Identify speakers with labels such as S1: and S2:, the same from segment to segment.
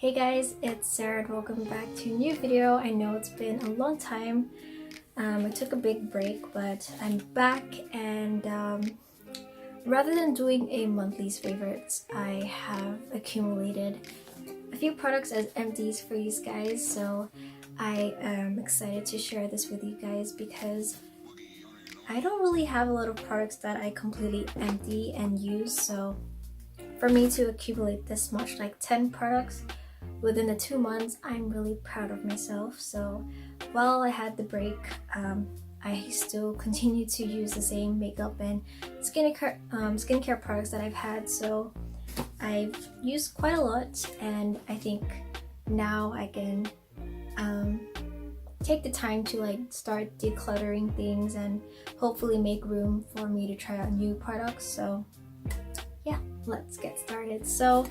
S1: Hey guys, it's Sarah and welcome back to a new video. I know it's been a long time. I took a big break, but I'm back and rather than doing a monthly's favorites, I have accumulated a few products as empties for you guys. So I am excited to share this with you guys because I don't really have a lot of products that I completely empty and use. So for me to accumulate this much, like 10 products, within the 2 months, I'm really proud of myself. So while I had the break, I still continue to use the same makeup and skincare products that I've had. So I've used quite a lot, and I think now I can take the time to start decluttering things and hopefully make room for me to try out new products. So yeah, let's get started. So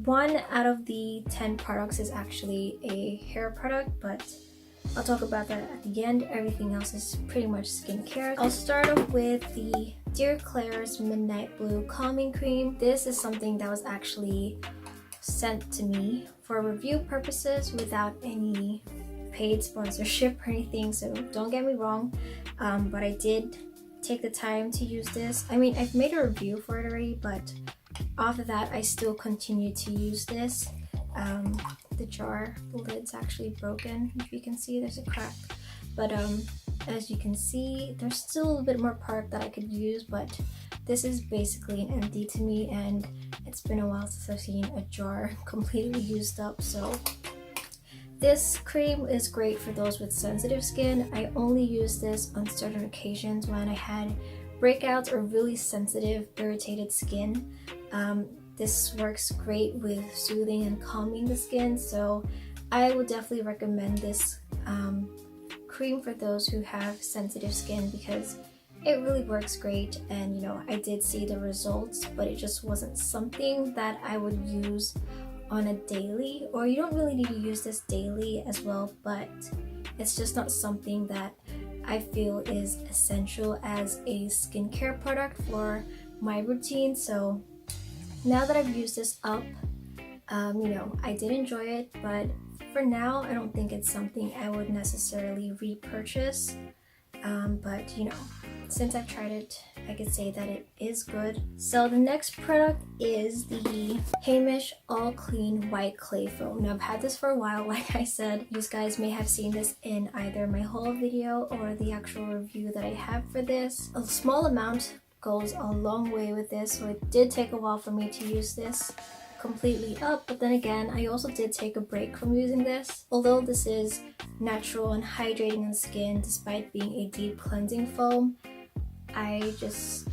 S1: one out of the 10 products is actually a hair product, but I'll talk about that at the end. Everything else is pretty much skincare. I'll start off with the Dear Klairs Midnight Blue Calming Cream. This is something that was actually sent to me for review purposes without any paid sponsorship or anything, so don't get me wrong, but I did take the time to use this. I mean, I've made a review for it already, but after that I still continue to use this. The jar, the lid's actually broken. If you can see, there's a crack, but as you can see, there's still a little bit more product that I could use, but this is basically an empty to me, and it's been a while since I've seen a jar completely used up. So this cream is great for those with sensitive skin. I only use this on certain occasions when I had breakouts or really sensitive, irritated skin. This works great with soothing and calming the skin, so I would definitely recommend this cream for those who have sensitive skin because it really works great. And you know, I did see the results, but it just wasn't something that I would use on a daily, or you don't really need to use this daily as well, but it's just not something that I feel is essential as a skincare product for my routine. So now that I've used this up, you know, I did enjoy it, but for now I don't think it's something I would necessarily repurchase. But you know, since I've tried it, I could say that it is good. So the next product is the Heimish All Clean White Clay Foam. Now I've had this for a while, like I said. You guys may have seen this in either my haul video or the actual review that I have for this. A small amount goes a long way with this, so it did take a while for me to use this completely up, but then again, I also did take a break from using this. Although this is natural and hydrating on the skin despite being a deep cleansing foam, I just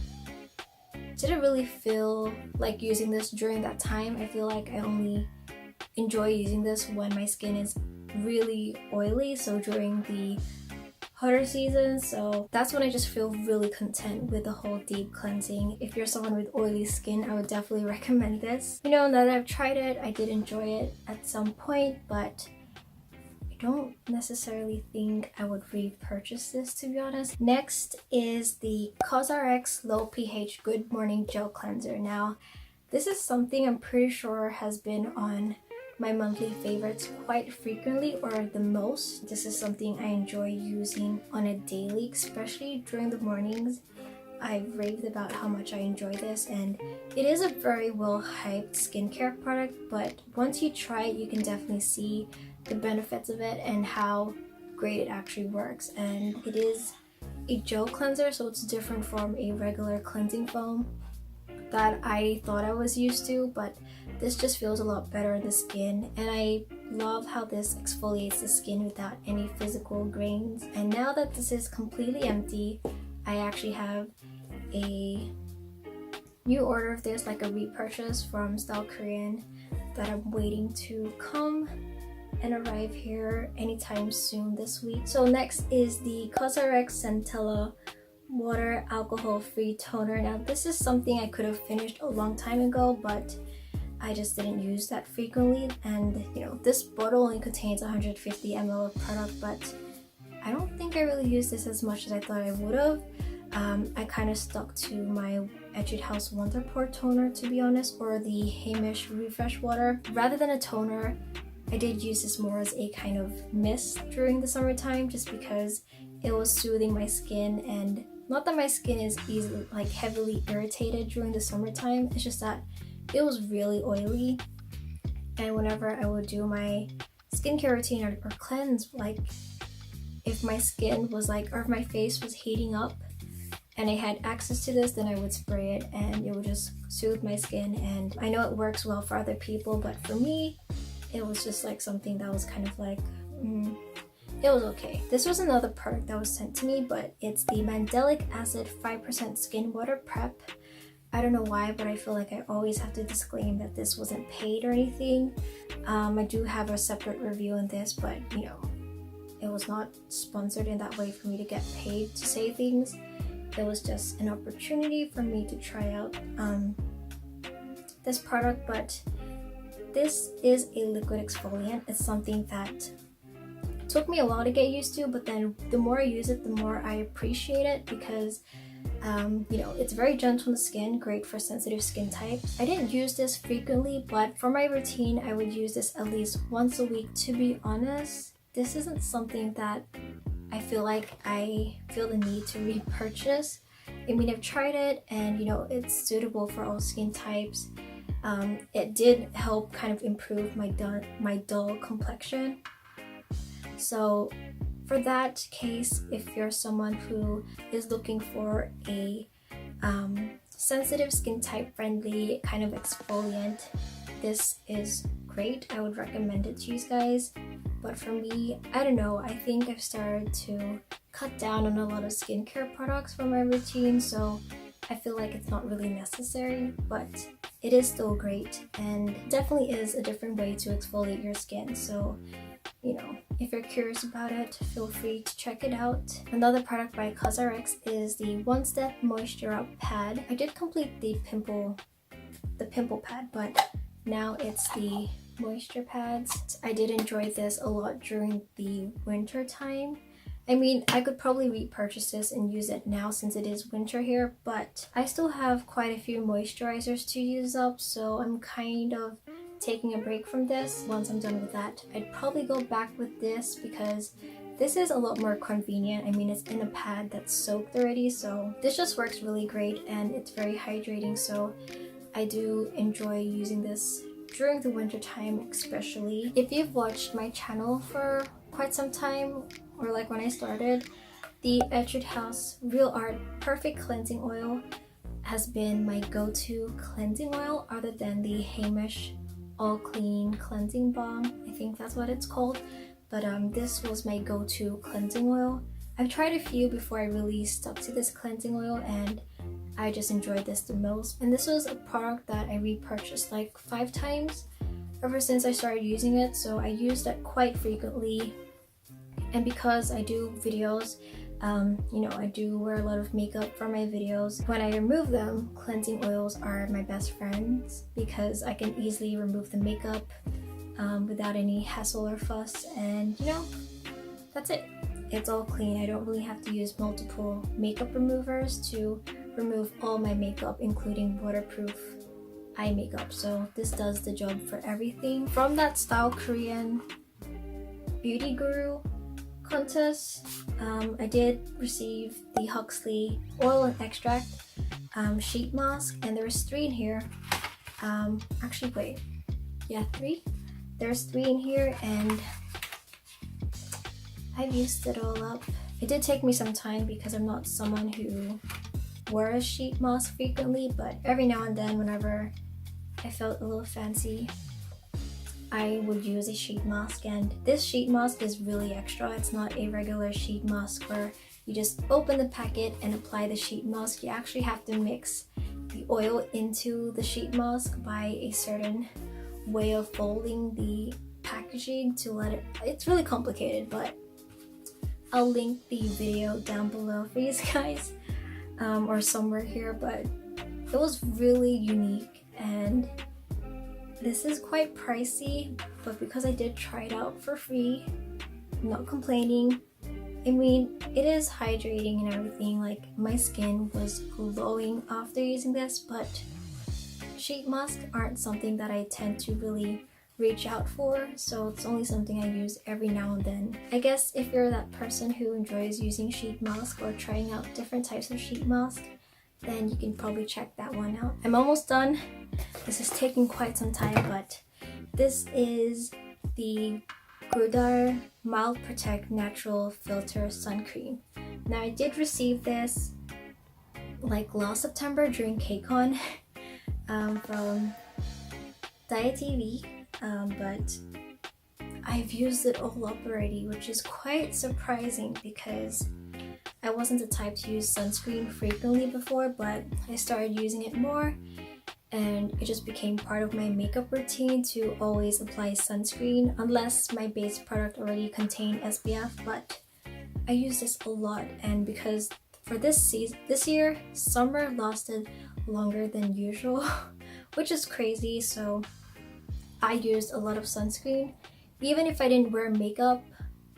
S1: didn't really feel like using this during that time. I feel like I only enjoy using this when my skin is really oily, so during the hotter season. So that's when I just feel really content with the whole deep cleansing. If you're someone with oily skin, I would definitely recommend this. You know, now that I've tried it, I did enjoy it at some point, but I don't necessarily think I would repurchase this, to be honest. Next is the COSRX Low pH Good Morning Gel Cleanser. Now, this is something I'm pretty sure has been on my monthly favorites quite frequently, or the most. This is something I enjoy using on a daily, especially during the mornings. I've raved about how much I enjoy this, and it is a very well hyped skincare product, but once you try it, you can definitely see the benefits of it and how great it actually works. And it is a gel cleanser, so it's different from a regular cleansing foam that I thought I was used to, but this just feels a lot better on the skin, and I love how this exfoliates the skin without any physical grains. And now that this is completely empty, I actually have a new order of this, like a repurchase from Style Korean, that I'm waiting to come and arrive here anytime soon this week. So next is the COSRX Centella Water Alcohol-Free Toner. Now this is something I could have finished a long time ago, but I just didn't use that frequently. And you know, this bottle only contains 150 ml of product, but I don't think I really used this as much as I thought I would have. I kind of stuck to my Etude House Wonder Pore toner, to be honest, or the Heimish Refresh Water. Rather than a toner, I did use this more as a kind of mist during the summertime, just because it was soothing my skin. And not that my skin is easily like heavily irritated during the summertime, it's just that it was really oily, and whenever I would do my skincare routine or cleanse, like if my skin was like, or if my face was heating up and I had access to this, then I would spray it and it would just soothe my skin. And I know it works well for other people, but for me, it was just like something that was kind of like, it was okay. This was another product that was sent to me, but it's the Mandelic Acid 5% Skin Water Prep. I don't know why, but I feel like I always have to disclaim that this wasn't paid or anything. I do have a separate review on this, but you know, it was not sponsored in that way for me to get paid to say things. It was just an opportunity for me to try out this product. But this is a liquid exfoliant. It's something that took me a while to get used to, but then the more I use it, the more I appreciate it, because you know, it's very gentle on the skin, great for sensitive skin types. I didn't use this frequently, but for my routine, I would use this at least once a week. To be honest, this isn't something that I feel like I feel the need to repurchase. I mean, I've tried it and you know, it's suitable for all skin types. It did help kind of improve my dull complexion. So for that case, if you're someone who is looking for a sensitive skin type friendly kind of exfoliant, this is great. I would recommend it to you guys. But for me, I don't know, I think I've started to cut down on a lot of skincare products for my routine, so I feel like it's not really necessary, but it is still great and definitely is a different way to exfoliate your skin. So you know, if you're curious about it, feel free to check it out. Another product by COSRX is the One Step Moisture Up Pad. I did complete the pimple pad, but now it's the moisture pads. I did enjoy this a lot during the winter time. I mean, I could probably repurchase this and use it now since it is winter here, but I still have quite a few moisturizers to use up, so I'm kind of taking a break from this. Once I'm done with that, I'd probably go back with this because this is a lot more convenient. I mean, it's in a pad that's soaked already, so this just works really great and it's very hydrating. So I do enjoy using this during the winter time, especially. If you've watched my channel for quite some time, or like when I started, the Etude House Real Art Perfect Cleansing Oil has been my go-to cleansing oil, other than the Heimish All Clean Cleansing Balm. I think that's what it's called. But this was my go-to cleansing oil. I've tried a few before I really stuck to this cleansing oil, and I just enjoyed this the most. And this was a product that I repurchased like 5 times ever since I started using it, so I used it quite frequently. And because I do videos, you know, I do wear a lot of makeup for my videos. When I remove them, cleansing oils are my best friends because I can easily remove the makeup without any hassle or fuss, and you know, that's it. It's all clean. I don't really have to use multiple makeup removers to remove all my makeup, including waterproof eye makeup. So this does the job for everything. From that Style Korean Beauty Guru contest, I did receive the Huxley Oil and Extract sheet mask, and there's 3 in here. Actually, wait, yeah, 3. There's 3 in here, and I've used it all up. It did take me some time because I'm not someone who wears sheet mask frequently, but every now and then, whenever I felt a little fancy, I would use a sheet mask. And this sheet mask is really extra. It's not a regular sheet mask where you just open the packet and apply the sheet mask. You actually have to mix the oil into the sheet mask by a certain way of folding the packaging to let it, it's really complicated, but I'll link the video down below for you guys, or somewhere here. But it was really unique, and this is quite pricey, but because I did try it out for free, I'm not complaining. I mean, it is hydrating and everything. Like, my skin was glowing after using this, but sheet masks aren't something that I tend to really reach out for, so it's only something I use every now and then. I guess if you're that person who enjoys using sheet mask or trying out different types of sheet mask, then you can probably check that one out. I'm almost done. This is taking quite some time, but this is the Goodal Mild Protect Natural Filter Sun Cream. Now, I did receive this like last September during KCON from Diet TV, but I've used it all up already, which is quite surprising because I wasn't the type to use sunscreen frequently before, but I started using it more and it just became part of my makeup routine to always apply sunscreen unless my base product already contained SPF. But I use this a lot, and because for this year summer lasted longer than usual which is crazy, so I used a lot of sunscreen. Even if I didn't wear makeup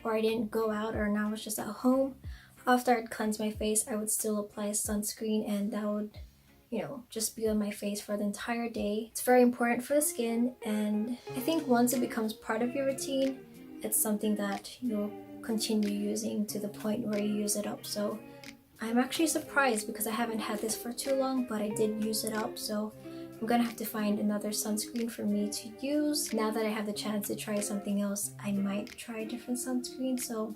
S1: or I didn't go out or I was just at home, after I'd cleanse my face I would still apply sunscreen, and that would, you know, just be on my face for the entire day. It's very important for the skin, and I think once it becomes part of your routine, it's something that you'll continue using to the point where you use it up. So I'm actually surprised because I haven't had this for too long, but I did use it up, so I'm gonna have to find another sunscreen for me to use. Now that I have the chance to try something else, I might try a different sunscreen, so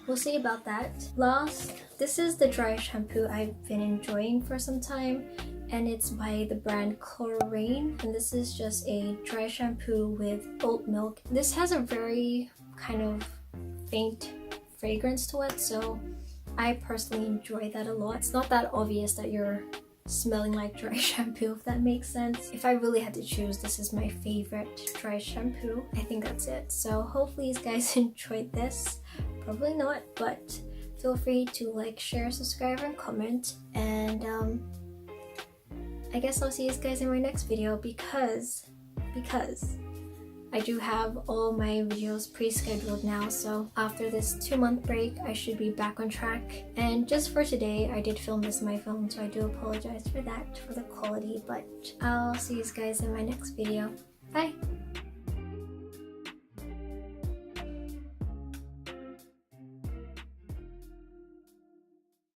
S1: we'll see about that. Last, this is the dry shampoo I've been enjoying for some time, and it's by the brand KLORANE, and this is just a dry shampoo with oat milk. This has a very kind of faint fragrance to it, so I personally enjoy that a lot. It's not that obvious that you're smelling like dry shampoo, if that makes sense. If I really had to choose, this is my favorite dry shampoo. I think that's it. So hopefully you guys enjoyed this. Probably not, but feel free to like, share, subscribe, and comment. And I guess I'll see you guys in my next video because I do have all my videos pre-scheduled now, so after this 2-month break I should be back on track. And just for today I did film this on my phone, so I do apologize for that, for the quality, but I'll see you guys in my next video. Bye!